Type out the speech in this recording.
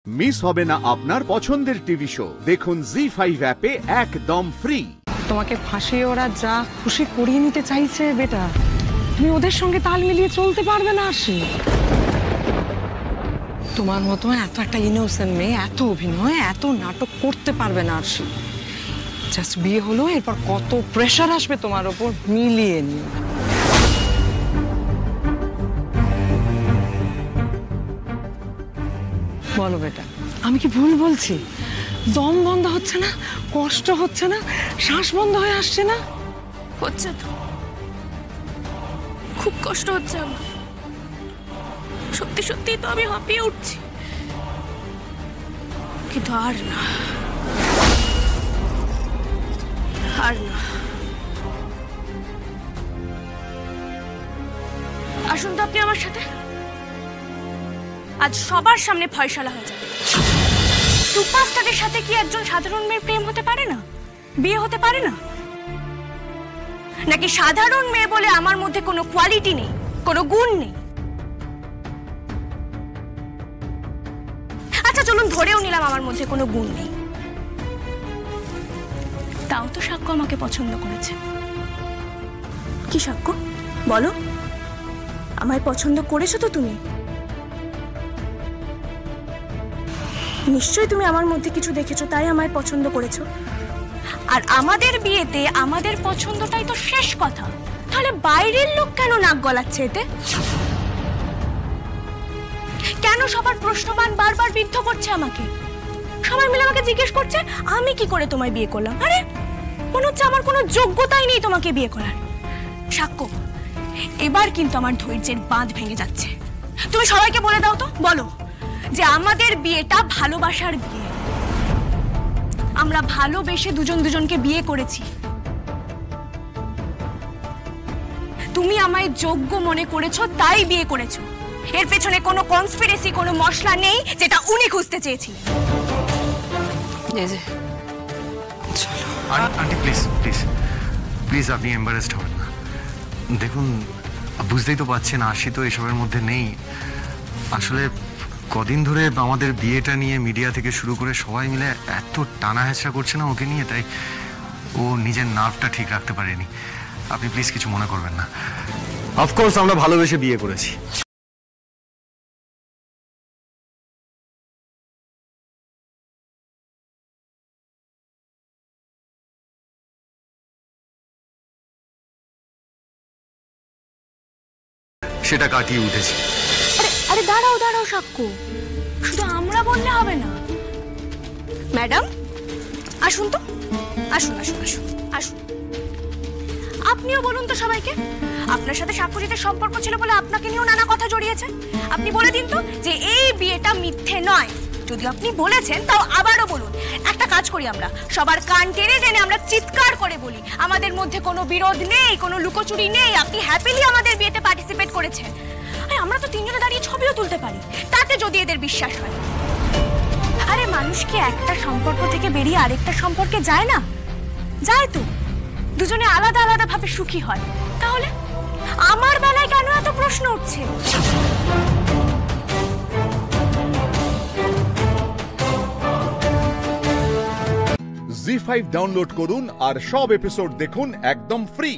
Miss হবে না আপনার পছন্দের টিভি শো। দেখুন জি5 অ্যাপে একদম ফ্রি। তোমাকে ফাঁসিয়ে ওরা যা খুশি করিয়ে নিতে চাইছে বেটা, তুমি ওদের সঙ্গে তাল মিলিয়ে চলতে পারবে না। আসি তোমার মতো এত একটা ইনোসেন্ট মেয়ে এত অভিনয় এত নাটক করতে পারবে না। আসি জাস্ট বিয়ে হলো, এরপর কত প্রেশার আসবে তোমার ওপর, মিলিয়ে নিও। বলো বেটা, আমি কি ভুল বলছি? দম বন্ধ হচ্ছে না, কষ্ট হচ্ছে না, শ্বাস বন্ধ হয়ে আসছে না? হচ্ছে তো, খুব কষ্ট হচ্ছে আমার। সত্যি সত্যি তো আমি হাঁপিয়ে উঠছি, কিন্তু আর না, আর না। আসুন তো আপনি আমার সাথে, আজ সবার সামনে ফয়সালা হয়ে যাবে। সুপারস্টারের সাথে কি একজন সাধারণ মেয়ের প্রেম হতে পারে না, বিয়ে হতে পারে না? নাকি সাধারণ মেয়ে বলে আমার মধ্যে কোনো কোয়ালিটি নেই, কোনো গুণ নেই? আচ্ছা চলুন ধরেও নিলাম আমার মধ্যে কোনো গুণ নেই, তাও তো সাক্ষ্য আমাকে পছন্দ করেছে। কি সাক্ষ্য বলো, আমায় পছন্দ করেছো তো তুমি? নিশ্চয়ই তুমি আমার মধ্যে কিছু দেখেছো, তাই আমায় পছন্দ করেছো। আর আমাদের বিয়েতে আমাদের পছন্দটাই তো শেষ কথা, তাহলে বাইরের লোক কেন নাক গলাচ্ছে এতে? কেন সবার প্রশ্নমান বারবার বিদ্ধ করছে আমাকে? সবাই মিলে আমাকে জিজ্ঞেস করছে আমি কি করে তোমায় বিয়ে করলাম। আরে মনে হচ্ছে আমার কোনো যোগ্যতাই নেই তোমাকে বিয়ে করার। সাক্ষ্য, এবার কিন্তু আমার ধৈর্যের বাঁধ ভেঙে যাচ্ছে। তুমি সবাইকে বলে দাও তো, বলো যে আমাদের বিয়েটা ভালোবাসার বিয়ে। আমরা ভালোবেসে দুজন দুজনকে বিয়ে করেছি। তুমি আমায় যোগ্য মনে করেছো তাই বিয়ে করেছো। এর পেছনে কোনো কনস্পিরেসি, কোনো মশলা নেই যেটা উনি খুঁজতে চেয়েছি। আন্টি প্লিজ প্লিজ প্লিজ, আপনি এম্বারেসড হবেন না। দেখুন, বুঝতেই তো পারছেন আশি তো এসবের মধ্যে নেই। আসলে কদিন ধরে আমাদের বিয়েটা নিয়ে মিডিয়া থেকে শুরু করে সবাই মিলে এত টানা হেঁচড়া করছে না ওকে নিয়ে, তাই ও নিজের নার্ভটা ঠিক রাখতে পারেনি। আপনি প্লিজ কিছু মনে করবেন না। অফকোর্স আমরা ভালোবেসে বিয়ে করেছি। সেটা কাটিয়ে উঠেছি। আরে দাঁড়াও দাঁড়াও সাক্ষ্য, শুধু আমরা বললে হবে না। ম্যাডাম আসুন তো, আসুন আসুন আসুন আসুন। আপনিও বলুন তো সবাইকে, আপনার সাথে সাক্ষ্যজিতের সম্পর্ক ছিল বলে আপনাকে নিয়েও নানা কথা জড়িয়েছে। আপনি বলে দিন তো যে এই বিয়েটা মিথ্যে নয়। যদি আপনি বলেছেন তাও আবারও বলুন। একটা কাজ করি, আমরা সবার কান টেনে টেনে আমরা চিৎকার করে বলি আমাদের মধ্যে কোনো বিরোধ নেই, কোনো লুকোচুরি নেই, আপনি হ্যাপিলি আমাদের বিয়েতে পার্টিসিপেট করেছেন। আরে আমরা তো তিনজনে দাঁড়িয়ে ছবিও তুলতে পারি, তাতে যদি এদের বিশ্বাস হয়। আরে মানুষ কি একটা সম্পর্ক থেকে বেরিয়ে আরেকটা সম্পর্কে যায় না? যায় তো, দুজনে আলাদা আলাদা ভাবে সুখী হয়। তাহলে আমার বেলায় কেন এত প্রশ্ন উঠছে? জি5 ডাউনলোড করুন আর সব এপিসোড দেখুন একদম ফ্রি।